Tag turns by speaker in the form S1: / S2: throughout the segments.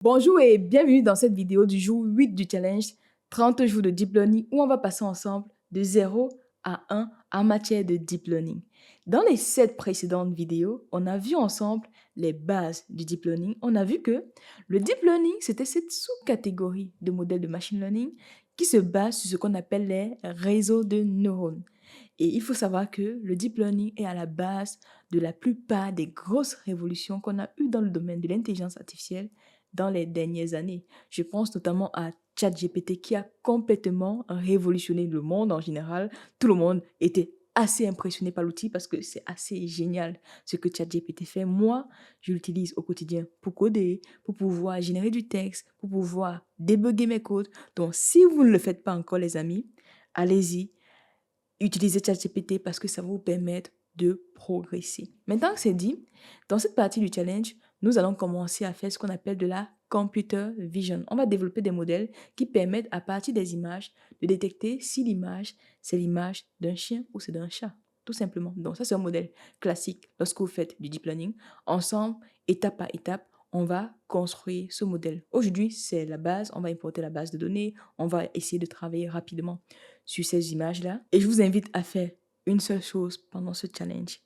S1: Bonjour et bienvenue dans cette vidéo du jour 8 du challenge 30 jours de Deep Learning où on va passer ensemble de 0 à 1 en matière de Deep Learning. Dans les 7 précédentes vidéos, on a vu ensemble les bases du Deep Learning. On a vu que le Deep Learning, c'était cette sous-catégorie de modèles de Machine Learning qui se base sur ce qu'on appelle les réseaux de neurones. Et il faut savoir que le Deep Learning est à la base de la plupart des grosses révolutions qu'on a eues dans le domaine de l'intelligence artificielle dans les dernières années. Je pense notamment à ChatGPT qui a complètement révolutionné le monde en général. Tout le monde était assez impressionné par l'outil parce que c'est assez génial ce que ChatGPT fait. Moi, je l'utilise au quotidien pour coder, pour pouvoir générer du texte, pour pouvoir débugger mes codes. Donc, si vous ne le faites pas encore, les amis, allez-y, utilisez ChatGPT parce que ça va vous permettre de progresser. Maintenant que c'est dit, dans cette partie du challenge, nous allons commencer à faire ce qu'on appelle de la computer vision. On va développer des modèles qui permettent à partir des images de détecter si l'image, c'est l'image d'un chien ou c'est d'un chat. Tout simplement. Donc ça, c'est un modèle classique lorsque vous faites du deep learning. Ensemble, étape par étape, on va construire ce modèle. Aujourd'hui, c'est la base. On va importer la base de données. On va essayer de travailler rapidement sur ces images-là. Et je vous invite à faire une seule chose pendant ce challenge.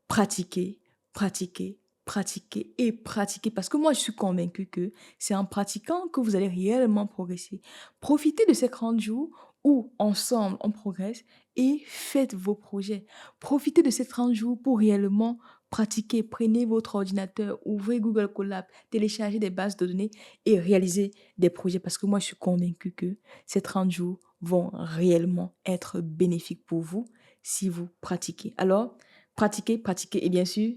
S1: Pratiquer, pratiquer, pratiquer et pratiquer. Parce que moi, je suis convaincue que c'est en pratiquant que vous allez réellement progresser. Profitez de ces 30 jours où ensemble on progresse et faites vos projets. Profitez de ces 30 jours pour réellement pratiquer. Prenez votre ordinateur, ouvrez Google Colab, téléchargez des bases de données et réalisez des projets. Parce que moi, je suis convaincue que ces 30 jours vont réellement être bénéfiques pour vous si vous pratiquez. Alors, pratiquez, pratiquez et bien sûr,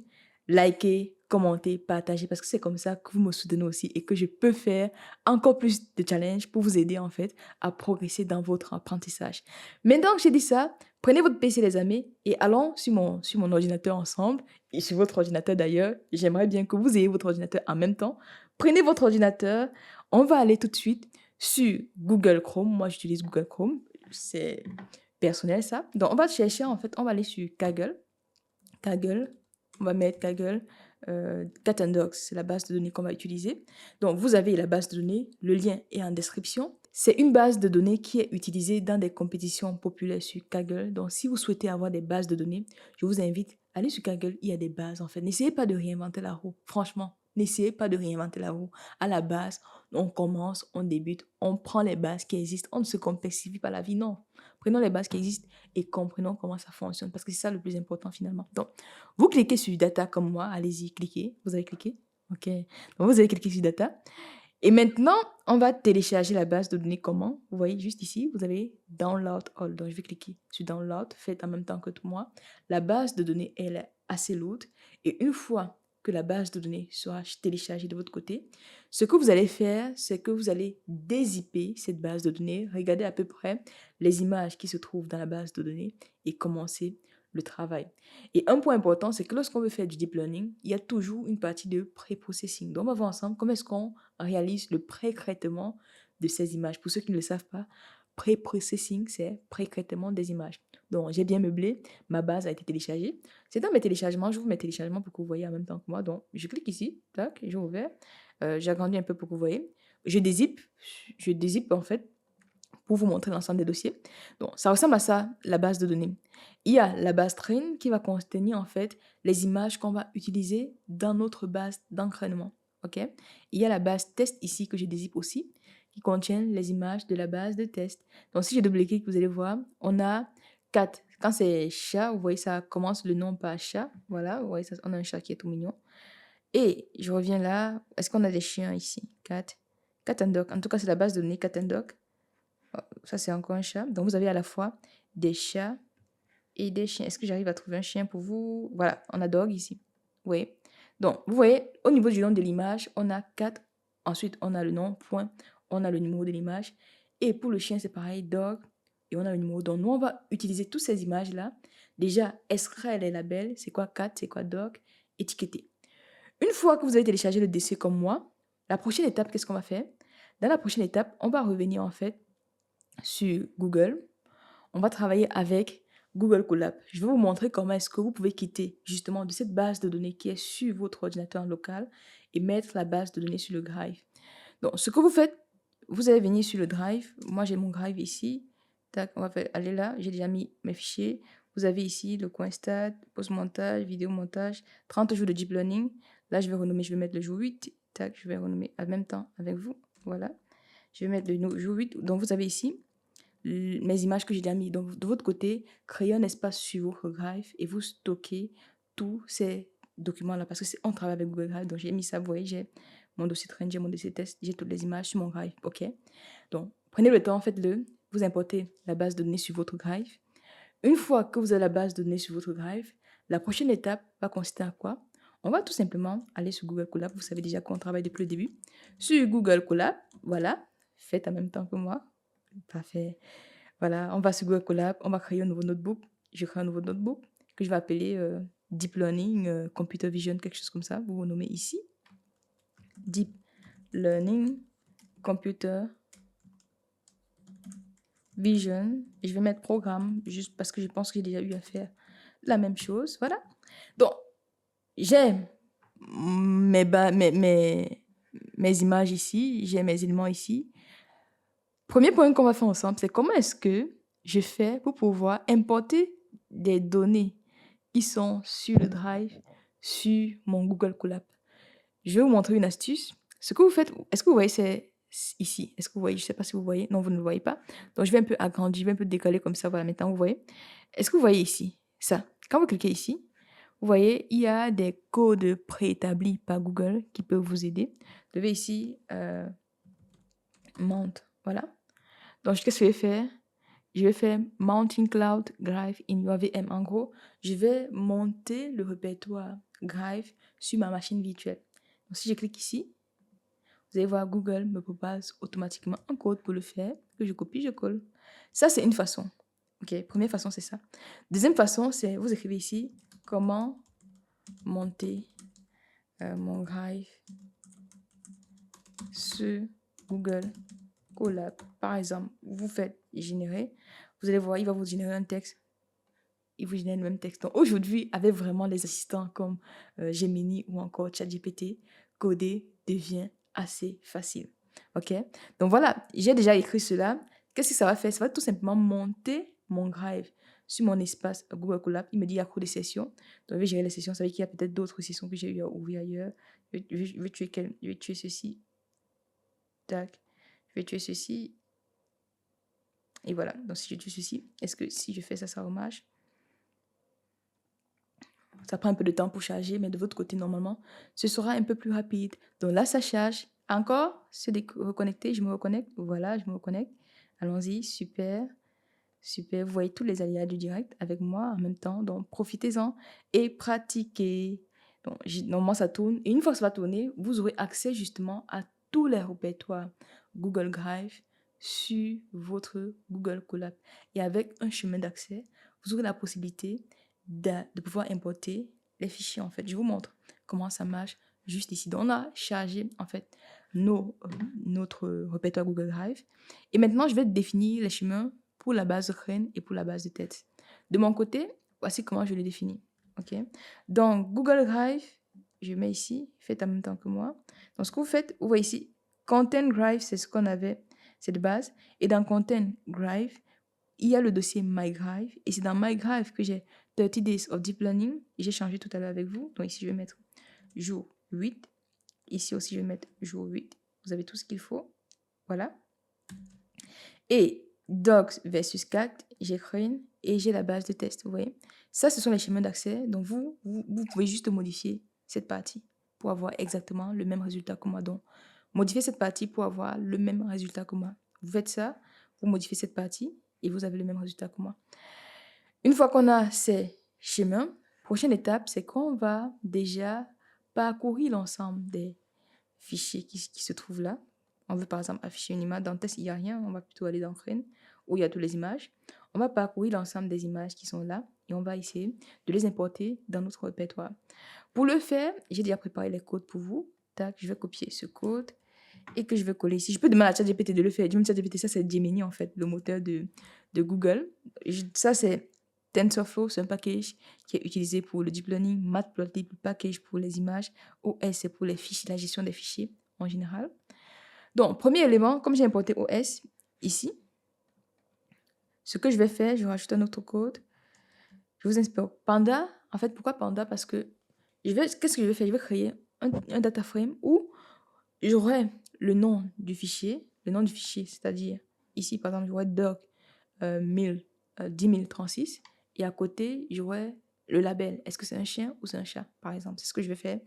S1: likez, commentez, partagez parce que c'est comme ça que vous me soutenez aussi et que je peux faire encore plus de challenges pour vous aider en fait à progresser dans votre apprentissage. Maintenant que j'ai dit ça, prenez votre PC les amis et allons sur mon ordinateur ensemble et sur votre ordinateur d'ailleurs. J'aimerais bien que vous ayez votre ordinateur en même temps. Prenez votre ordinateur, on va aller tout de suite sur Google Chrome. Moi, j'utilise Google Chrome. C'est personnel, ça. Donc, on va chercher, en fait, on va aller sur Kaggle. Kaggle, on va mettre Kaggle. Cat and Dogs, c'est la base de données qu'on va utiliser. Donc, vous avez la base de données. Le lien est en description. C'est une base de données qui est utilisée dans des compétitions populaires sur Kaggle. Donc, si vous souhaitez avoir des bases de données, je vous invite à aller sur Kaggle. Il y a des bases, en fait. N'essayez pas de réinventer la roue. Franchement, n'essayez pas de réinventer la roue. À la base, on commence, on débute, on prend les bases qui existent. On ne se complexifie pas la vie, non. Prenons les bases qui existent et comprenons comment ça fonctionne parce que c'est ça le plus important finalement. Donc, vous cliquez sur Data comme moi. Allez-y, cliquez. Vous avez cliqué? OK. Donc, vous allez cliquer sur Data. Et maintenant, on va télécharger la base de données comment? Vous voyez juste ici, vous avez Download All. Donc, je vais cliquer sur Download. Faites en même temps que moi. La base de données, elle est assez lourde. Et une fois que la base de données sera téléchargée de votre côté, ce que vous allez faire, c'est que vous allez dézipper cette base de données, regarder à peu près les images qui se trouvent dans la base de données et commencer le travail. Et un point important, c'est que lorsqu'on veut faire du deep learning, il y a toujours une partie de pré-processing. Donc, on va voir ensemble comment est-ce qu'on réalise le pré-traitement de ces images. Pour ceux qui ne le savent pas, pré-processing, c'est pré-traitement des images. Donc, j'ai bien meublé, ma base a été téléchargée. C'est dans mes téléchargements, je vous mets téléchargement pour que vous voyez en même temps que moi. Donc, je clique ici, tac, j'ai ouvert. J'agrandis un peu pour que vous voyez. Je dézippe en fait pour vous montrer l'ensemble des dossiers. Donc, ça ressemble à ça, la base de données. Il y a la base train qui va contenir en fait les images qu'on va utiliser dans notre base d'entraînement. OK? Il y a la base test ici que je dézippe aussi, qui contient les images de la base de test. Donc, si je double-clique, vous allez voir, on a 4. Quand c'est chat, vous voyez, ça commence le nom par chat. Voilà, vous voyez, ça, on a un chat qui est tout mignon. Et je reviens là. Est-ce qu'on a des chiens ici? Cat. Cat and dog. En tout cas, c'est la base de données cat and dog. Ça, c'est encore un chat. Donc, vous avez à la fois des chats et des chiens. Est-ce que j'arrive à trouver un chien pour vous? Voilà, on a dog ici. Oui. Donc, vous voyez, au niveau du nom de l'image, on a 4. Ensuite, on a le nom, point. On a le numéro de l'image. Et pour le chien, c'est pareil, dog. Et on a le numéro. Donc, nous, on va utiliser toutes ces images-là. Déjà, extraire les labels. C'est quoi 4, c'est quoi dog? Étiqueter. Une fois que vous avez téléchargé le dossier comme moi, la prochaine étape, qu'est-ce qu'on va faire? Dans la prochaine étape, on va revenir en fait sur Google. On va travailler avec Google Colab. Je vais vous montrer comment est-ce que vous pouvez quitter justement de cette base de données qui est sur votre ordinateur local et mettre la base de données sur le Drive. Donc, ce que vous faites, vous allez venir sur le Drive. Moi, j'ai mon Drive ici. Tac, on va aller là. J'ai déjà mis mes fichiers. Vous avez ici le coin stat, post-montage, vidéo montage, 30 jours de deep learning. Là, je vais renommer, je vais mettre le jour 8. Tac, je vais renommer en même temps avec vous. Voilà. Je vais mettre le jour 8. Donc, vous avez ici mes images que j'ai déjà mis. Donc, de votre côté, créez un espace sur votre Drive et vous stockez tous ces documents-là parce que on travaille avec Google Drive. Donc, j'ai mis ça, vous voyez, j'ai mon dossier trend, j'ai mon dossier test, j'ai toutes les images sur mon Drive. OK? Donc, prenez le temps, faites-le. Vous importez la base de données sur votre Drive. Une fois que vous avez la base de données sur votre Drive, la prochaine étape va consister à quoi? On va tout simplement aller sur Google Colab. Vous savez déjà qu'on travaille depuis le début. Sur Google Colab, voilà. Faites en même temps que moi. Parfait. Voilà, on va sur Google Colab, on va créer un nouveau notebook. Je crée un nouveau notebook que je vais appeler Deep Learning, Computer Vision, quelque chose comme ça. Vous vous nommez ici. Deep Learning, Computer Vision. Et je vais mettre programme, juste parce que je pense que j'ai déjà eu à faire la même chose. Voilà. Donc, j'ai mes images ici, j'ai mes éléments ici. Premier point qu'on va faire ensemble, c'est comment est-ce que je fais pour pouvoir importer des données qui sont sur le Drive, sur mon Google Colab. Je vais vous montrer une astuce. Ce que vous faites, est-ce que vous voyez, c'est ici. Est-ce que vous voyez? Je ne sais pas si vous voyez. Non, vous ne le voyez pas. Donc, je vais un peu agrandir, je vais un peu décaler comme ça. Voilà, maintenant, vous voyez. Est-ce que vous voyez ici? Ça. Quand vous cliquez ici, vous voyez, il y a des codes préétablis par Google qui peuvent vous aider. Vous devez ici, Mount. Voilà. Donc, qu'est-ce que je vais faire? Je vais faire Mounting Cloud Drive in UAVM. En gros, je vais monter le répertoire Drive sur ma machine virtuelle. Donc, si je clique ici, vous allez voir Google me propose automatiquement un code pour le faire, que je copie, je colle. Ça, c'est une façon. OK, première façon, c'est ça. Deuxième façon, c'est vous écrivez ici comment monter mon Drive sur Google Colab. Par exemple, vous faites générer, vous allez voir, il va vous générer un texte. Il vous génère le même texte. Donc aujourd'hui, avec vraiment les assistants comme Gemini ou encore ChatGPT, coder devient assez facile. OK? Donc voilà, j'ai déjà écrit cela. Qu'est-ce que ça va faire? Ça va tout simplement monter mon Drive sur mon espace Google Colab. Il me dit il y a trop de sessions. Donc je vais gérer les sessions. Ça veut dire qu'il y a peut-être d'autres sessions que j'ai eu à ouvrir ailleurs. Je vais tuer ceci. Tac. Je vais tuer ceci. Et voilà. Donc si je tue ceci, est-ce que si je fais ça, ça marche? Ça prend un peu de temps pour charger, mais de votre côté, normalement, ce sera un peu plus rapide. Donc là, ça charge. Encore, se reconnecter, je me reconnecte. Voilà, je me reconnecte. Allons-y, super. Super, vous voyez tous les aléas du direct avec moi en même temps. Donc, profitez-en et pratiquez. Donc, normalement, ça tourne. Et une fois que ça va tourner, vous aurez accès justement à tous les répertoires Google Drive sur votre Google Colab. Et avec un chemin d'accès, vous aurez la possibilité de pouvoir importer les fichiers. En fait, je vous montre comment ça marche juste ici. Donc, on a chargé en fait notre répertoire Google Drive. Et maintenant, je vais définir les chemins pour la base de crâne et pour la base de tête. De mon côté, voici comment je les définis. OK? Donc, Google Drive, je mets ici, faites en même temps que moi. Donc, ce que vous faites, vous voyez ici, Content Drive, c'est ce qu'on avait, c'est de base. Et dans Content Drive, il y a le dossier My Drive. Et c'est dans My Drive que j'ai 30 Days of Deep Learning. J'ai changé tout à l'heure avec vous. Donc, ici, je vais mettre jour 8. Ici aussi, je vais mettre jour 8. Vous avez tout ce qu'il faut. Voilà. Et Docs versus Cat, j'ai Crane et j'ai la base de test. Vous voyez, ça, ce sont les chemins d'accès. Donc, vous pouvez juste modifier cette partie pour avoir exactement le même résultat que moi. Donc, modifiez cette partie pour avoir le même résultat que moi. Vous faites ça, vous modifiez cette partie et vous avez le même résultat que moi. Une fois qu'on a ces chemins, prochaine étape, c'est qu'on va déjà parcourir l'ensemble des fichiers qui se trouvent là. On veut par exemple afficher une image. Dans le test, il n'y a rien. On va plutôt aller dans Crane où il y a toutes les images. On va parcourir l'ensemble des images qui sont là et on va essayer de les importer dans notre répertoire. Pour le faire, j'ai déjà préparé les codes pour vous. Tac, je vais copier ce code et que je vais coller ici. Je peux demander à ChatGPT de le faire. ChatGPT, ça c'est Gemini en fait, le moteur de Google. Ça c'est TensorFlow, c'est un package qui est utilisé pour le deep learning. Matplotlib, package pour les images. OS, c'est pour les fichiers, la gestion des fichiers en général. Donc, premier élément, comme j'ai importé OS ici, ce que je vais faire, je rajoute un autre code. Je vous inspire. Panda, en fait, pourquoi Panda? Parce que qu'est-ce que je vais faire? Je vais créer un data frame où j'aurai le nom du fichier, c'est-à-dire ici, par exemple, j'aurai doc 10 036 et à côté, j'aurai le label. Est-ce que c'est un chien ou c'est un chat, par exemple? C'est ce que je vais faire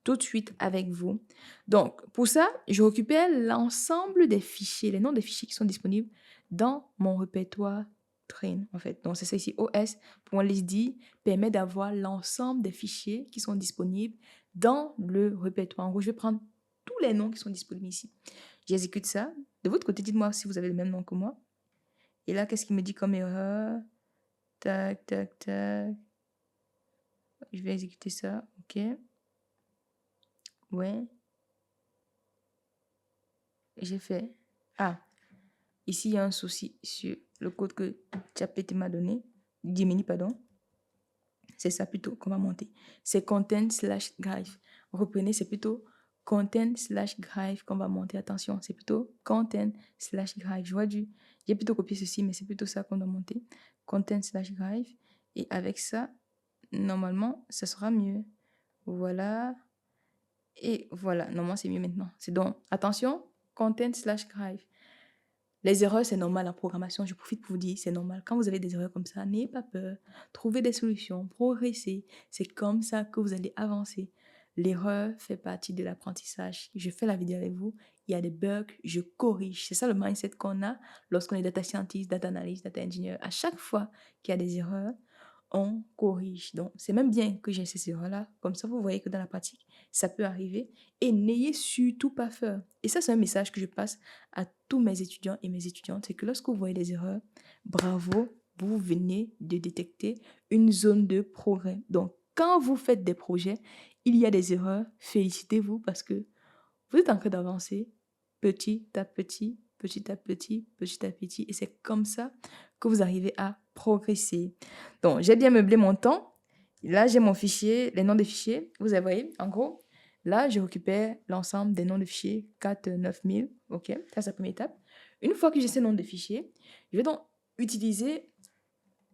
S1: tout de suite avec vous. Donc, pour ça, je récupère l'ensemble des fichiers, les noms des fichiers qui sont disponibles dans mon répertoire train, en fait. Donc, c'est ça ici, os.list permet d'avoir l'ensemble des fichiers qui sont disponibles dans le répertoire. En gros, je vais prendre tous les noms qui sont disponibles ici. J'exécute ça. De votre côté, dites-moi si vous avez le même nom que moi. Et là, qu'est-ce qu'il me dit comme erreur? Tac, tac, tac. Je vais exécuter ça. OK. Ouais. J'ai fait. Ah, ici, il y a un souci sur le code que ChatGPT m'a donné. Gemini, pardon. C'est ça plutôt qu'on va monter. C'est content/drive. Reprenez, c'est plutôt content/drive qu'on va monter. Attention, c'est plutôt content/drive. J'ai plutôt copié ceci, mais c'est plutôt ça qu'on doit monter. Content/drive. Et avec ça, normalement, ça sera mieux. Voilà. Et voilà. Normalement, c'est mieux maintenant. C'est donc, attention, content/drive. Les erreurs, c'est normal en programmation. Je profite pour vous dire, c'est normal. Quand vous avez des erreurs comme ça, n'ayez pas peur. Trouvez des solutions, progressez. C'est comme ça que vous allez avancer. L'erreur fait partie de l'apprentissage. Je fais la vidéo avec vous. Il y a des bugs, je corrige. C'est ça le mindset qu'on a lorsqu'on est data scientist, data analyst, data engineer. À chaque fois qu'il y a des erreurs, on corrige. Donc, c'est même bien que j'ai ces erreurs-là. Comme ça, vous voyez que dans la pratique, ça peut arriver. Et n'ayez surtout pas peur. Et ça, c'est un message que je passe à tous mes étudiants et mes étudiantes. C'est que lorsque vous voyez des erreurs, bravo, vous venez de détecter une zone de progrès. Donc, quand vous faites des projets, il y a des erreurs, félicitez-vous parce que vous êtes en train d'avancer petit à petit, petit à petit, petit à petit. Et c'est comme ça que vous arrivez à progresser. Donc, j'ai bien meublé mon temps. Là, j'ai mon fichier, les noms des fichiers. Vous avez, en gros, là, je récupère l'ensemble des noms de fichiers 4 9000. OK, ça, c'est la première étape. Une fois que j'ai ces noms de fichiers, je vais donc utiliser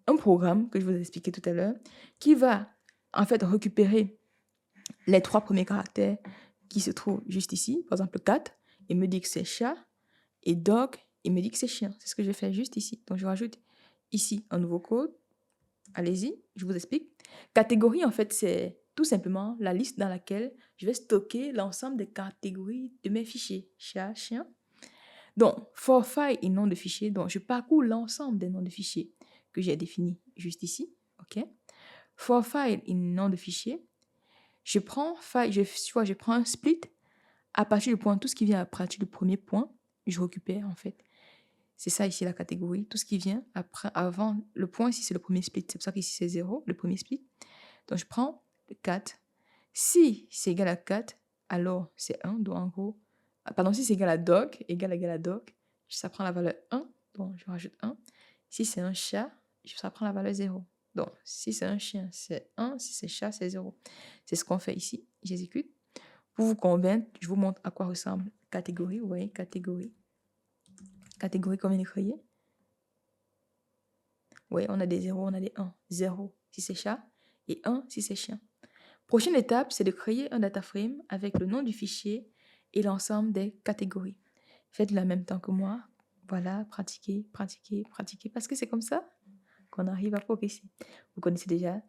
S1: un programme que je vous ai expliqué tout à l'heure qui va, en fait, récupérer les 3 premiers caractères qui se trouvent juste ici. Par exemple, 4, il me dit que c'est chat. Et dog, il me dit que c'est chien. C'est ce que je vais faire juste ici. Donc, je rajoute ici un nouveau code. Allez-y, je vous explique. Catégorie, en fait, c'est tout simplement la liste dans laquelle je vais stocker l'ensemble des catégories de mes fichiers. Chat, chien. Donc, for file et nom de fichier. Donc, je parcours l'ensemble des noms de fichiers que j'ai définis juste ici. OK? For file et nom de fichier. Je prends je prends un split à partir du point, tout ce qui vient à partir du premier point, je récupère en fait. C'est ça ici la catégorie. Tout ce qui vient après, avant le point, ici c'est le premier split. C'est pour ça qu'ici c'est 0, le premier split. Donc je prends le 4. Si c'est égal à 4, alors c'est 1. Donc en gros, pardon, si c'est égal à doc, égal à doc, ça prend la valeur 1. Donc je rajoute 1. Si c'est un chat, ça prend la valeur 0. Donc si c'est un chien, c'est 1. Si c'est chat, c'est 0. C'est ce qu'on fait ici. J'exécute. Pour vous convaincre, je vous montre à quoi ressemble catégorie. Vous voyez, catégorie. Catégorie comme il est créé. Oui, on a des 0, on a des 1. 0 si c'est chat et 1 si c'est chien. Prochaine étape, c'est de créer un data frame avec le nom du fichier et l'ensemble des catégories. Faites-le en même temps que moi. Voilà, pratiquez, pratiquez, pratiquez, parce que c'est comme ça qu'on arrive à progresser. Vous connaissez déjà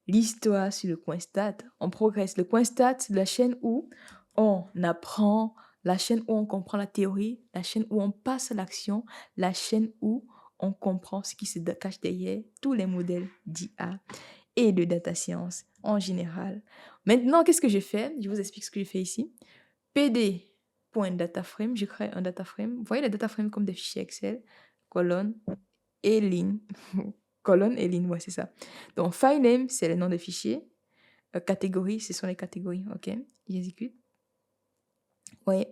S1: l'histoire sur le coin stat. On progresse. Le coin stat, c'est la chaîne où on apprend, la chaîne où on comprend la théorie, la chaîne où on passe à l'action, la chaîne où on comprend ce qui se cache derrière tous les modèles d'IA et de data science en général. Maintenant, qu'est-ce que je fais? Je vous explique ce que je fais ici. pd.dataframe, je crée un data frame. Vous voyez les data frames comme des fichiers Excel, colonne et ligne. Colonne et ligne, ouais, c'est ça. Donc, file name, c'est le nom de fichier. Catégorie, ce sont les catégories. OK, j'exécute. Vous voyez,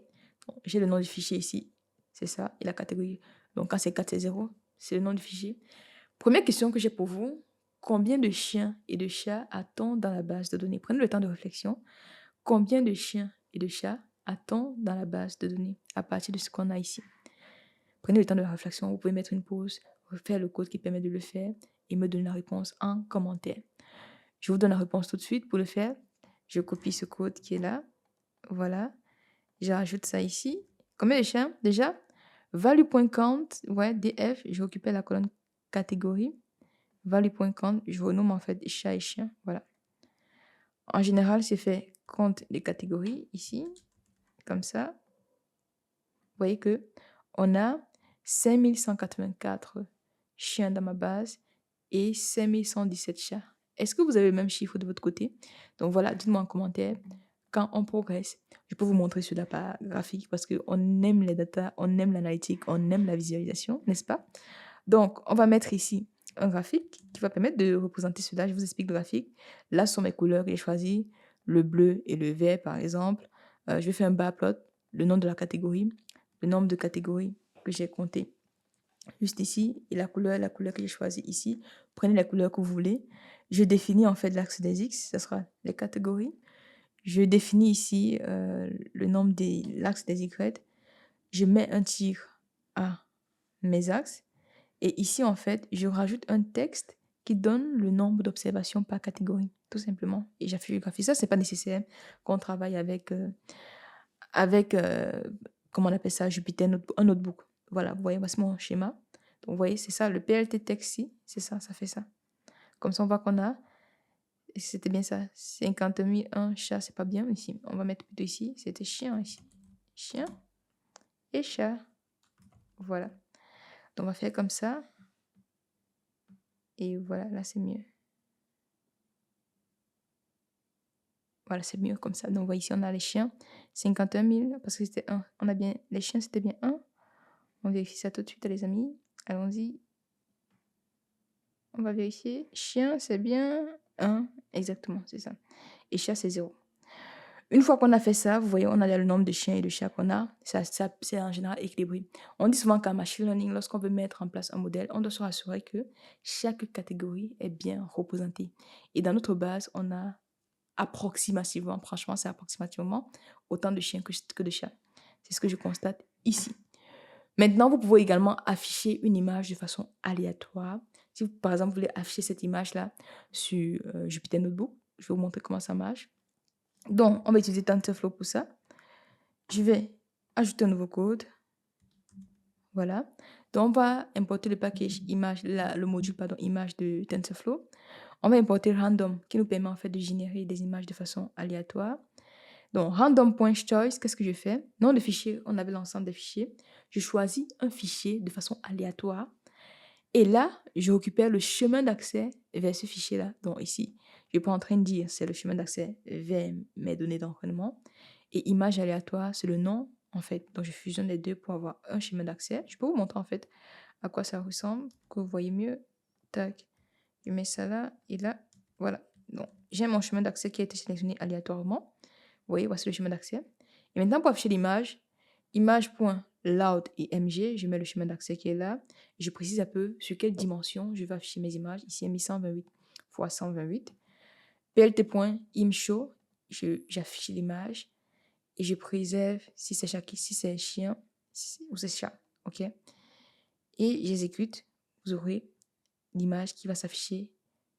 S1: j'ai le nom du fichier ici. C'est ça, et la catégorie. Donc, quand c'est 4, c'est 0. C'est le nom du fichier. Première question que j'ai pour vous. Combien de chiens et de chats a-t-on dans la base de données? Prenez le temps de réflexion. Combien de chiens et de chats a-t-on dans la base de données à partir de ce qu'on a ici? Prenez le temps de la réflexion, vous pouvez mettre une pause, refaire le code qui permet de le faire et me donner la réponse en commentaire. Je vous donne la réponse tout de suite. Pour le faire, je copie ce code qui est là. Voilà. Je rajoute ça ici. Combien de chiens déjà? Value.count, ouais, df, je récupère la colonne catégorie. Value.count, je renomme en fait chat et chien. Voilà. En général, c'est fait compte des catégories ici, comme ça. Vous voyez que on a 5184 chiens dans ma base et 5117 chats. Est-ce que vous avez le même chiffre de votre côté? Donc voilà, dites-moi en commentaire quand on progresse. Je peux vous montrer sur la part graphique parce qu'on aime les data, on aime l'analytique, on aime la visualisation, n'est-ce pas? Donc, on va mettre ici un graphique qui va permettre de représenter cela. Je vous explique le graphique. Là sont mes couleurs que j'ai choisies, le bleu et le vert par exemple. Je vais faire un bar plot, le nom de la catégorie, le nombre de catégories que j'ai compté juste ici et la couleur que j'ai choisie ici. Prenez la couleur que vous voulez. Je définis en fait l'axe des X, ce sera les catégories. Je définis ici le nombre de l'axe des Y. Je mets un tir à mes axes. Et ici, en fait, je rajoute un texte qui donne le nombre d'observations par catégorie, tout simplement. Et j'affiche le graphique. Ça, c'est pas nécessaire qu'on travaille avec comment on appelle ça, Jupyter, un notebook. Voilà, vous voyez, voici mon schéma. Donc, vous voyez, c'est ça, le PLT texte ici, c'est ça, ça fait ça. Comme ça, on voit qu'on a, c'était bien ça, 50 000, un chat, c'est pas bien ici. On va mettre plutôt ici, c'était chien ici. Chien et chat. Voilà. Donc, on va faire comme ça. Et voilà, là, c'est mieux. Voilà, c'est mieux comme ça. Donc, vous voyez ici, on a les chiens. 51 000, parce que c'était 1. On a bien, les chiens, c'était bien 1. On vérifie ça tout de suite, les amis. Allons-y. On va vérifier. Chien, c'est bien 1. Exactement, c'est ça. Et chat, c'est 0. Une fois qu'on a fait ça, vous voyez, on a le nombre de chiens et de chats qu'on a. Ça, c'est en général équilibré. On dit souvent qu'en machine learning, lorsqu'on veut mettre en place un modèle, on doit se rassurer que chaque catégorie est bien représentée. Et dans notre base, on a approximativement, franchement, c'est approximativement autant de chiens que de chats. C'est ce que je constate ici. Maintenant, vous pouvez également afficher une image de façon aléatoire. Si vous, par exemple, vous voulez afficher cette image-là sur Jupyter Notebook, je vais vous montrer comment ça marche. Donc, on va utiliser TensorFlow pour ça. Je vais ajouter un nouveau code. Voilà. Donc, on va importer le package image, le module image de TensorFlow. On va importer random qui nous permet en fait de générer des images de façon aléatoire. Donc, random.choice, qu'est-ce que je fais? Nom de fichier, on avait l'ensemble des fichiers. Je choisis un fichier de façon aléatoire. Et là, je récupère le chemin d'accès vers ce fichier-là. Donc, ici, je ne suis pas en train de dire c'est le chemin d'accès vers mes données d'entraînement. Et image aléatoire, c'est le nom, en fait. Donc, je fusionne les deux pour avoir un chemin d'accès. Je peux vous montrer, en fait, à quoi ça ressemble, que vous voyez mieux. Tac. Je mets ça là et là. Voilà. Donc, j'ai mon chemin d'accès qui a été sélectionné aléatoirement. Vous voyez, voici le chemin d'accès. Et maintenant, pour afficher l'image, image.loud et mg, je mets le chemin d'accès qui est là. Et je précise un peu sur quelle dimension je vais afficher mes images. Ici, il y a 128 x 128. plt.imshow, j'affiche l'image et je préserve si c'est chien ou c'est chat. OK? Et j'exécute. Vous aurez l'image qui va s'afficher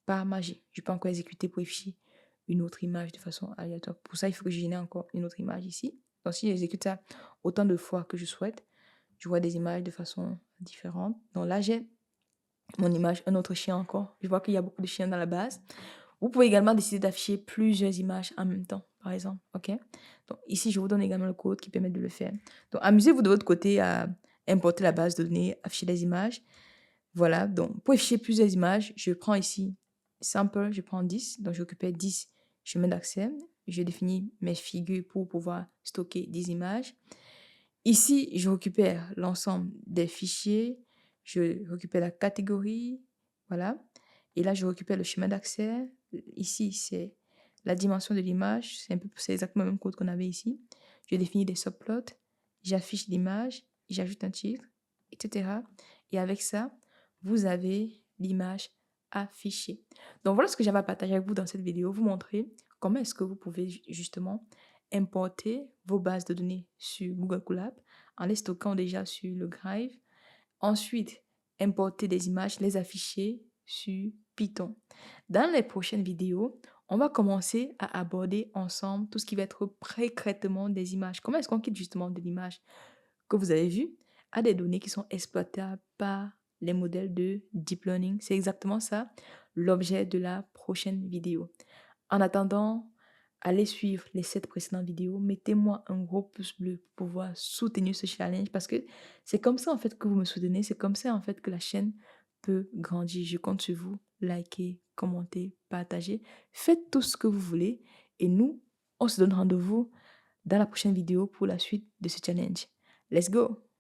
S1: par magie. Je peux encore exécuter pour afficher une autre image de façon aléatoire. Pour ça, il faut que je génère encore une autre image ici. Donc, si j'exécute ça autant de fois que je souhaite, je vois des images de façon différente. Donc là, j'ai mon image, un autre chien encore. Je vois qu'il y a beaucoup de chiens dans la base. Vous pouvez également décider d'afficher plusieurs images en même temps, par exemple. OK? Donc ici, je vous donne également le code qui permet de le faire. Donc, amusez-vous de votre côté à importer la base de données, afficher les images. Voilà, donc pour afficher plusieurs images, je prends ici sample, je prends 10, donc je récupère 10 chemins d'accès. Je définis mes figures pour pouvoir stocker 10 images. Ici, je récupère l'ensemble des fichiers, je récupère la catégorie, voilà. Et là, je récupère le chemin d'accès. Ici, c'est la dimension de l'image, c'est exactement le même code qu'on avait ici. Je définis des subplots, j'affiche l'image, j'ajoute un titre, etc. Et avec ça, vous avez l'image affichée. Donc voilà ce que j'avais à partager avec vous dans cette vidéo, vous montrer comment est-ce que vous pouvez justement importer vos bases de données sur Google Colab en les stockant déjà sur le Drive. Ensuite, importer des images, les afficher sur Python. Dans les prochaines vidéos, on va commencer à aborder ensemble tout ce qui va être pré-traitement des images. Comment est-ce qu'on quitte justement de l'image que vous avez vue à des données qui sont exploitables par les modèles de deep learning. C'est exactement ça l'objet de la prochaine vidéo. En attendant, allez suivre les 7 précédentes vidéos. Mettez-moi un gros pouce bleu pour pouvoir soutenir ce challenge parce que c'est comme ça en fait que vous me soutenez. C'est comme ça en fait que la chaîne peut grandir. Je compte sur vous. Likez, commentez, partagez. Faites tout ce que vous voulez. Et nous, on se donne rendez-vous dans la prochaine vidéo pour la suite de ce challenge. Let's go!